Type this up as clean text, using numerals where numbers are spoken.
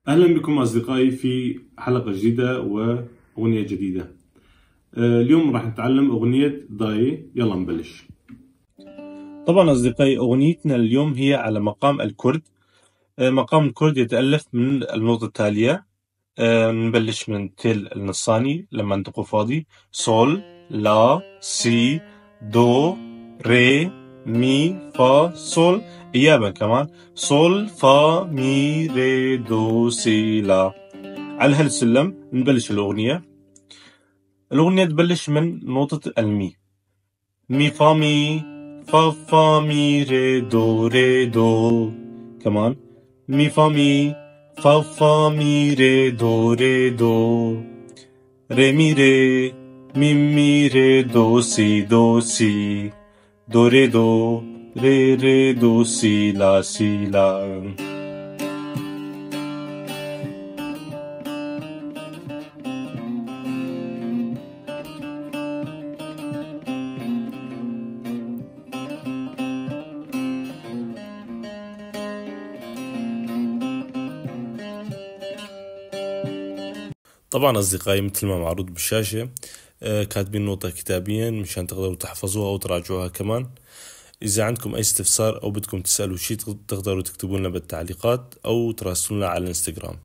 أهلا بكم أصدقائي في حلقة جديدة وأغنية جديدة. اليوم راح نتعلم أغنية داي. يلا نبلش. طبعا أصدقائي أغنيتنا اليوم هي على مقام الكرد. مقام الكرد يتألف من النقطة التالية. نبلش من تل النصاني لما نتقو فاضي: سول، لا، سي، دو، ري، مي، فا، سول. إيابا كمان: سول، فا، مي، ري، دو، سي، لا. على هالسلم نبلش الأغنية تبلش من نقطة المي: مي فا مي، فا فا مي ري دو ري دو. كمان: مي فا مي، فا فا مي ري دو ري دو. ري مي ري، مي ري دو سي دو سي. دو ري دو، ري دو سي لا سي لا. طبعا أصدقائي مثل ما معروض بالشاشة كاتبين نوتة كتابيا مشان تقدروا تحفظوها أو تراجعوها كمان. إذا عندكم أي استفسار أو بدكم تسألوا شيء تقدروا تكتبوا لنا بالتعليقات أو تراسلونا على الانستغرام.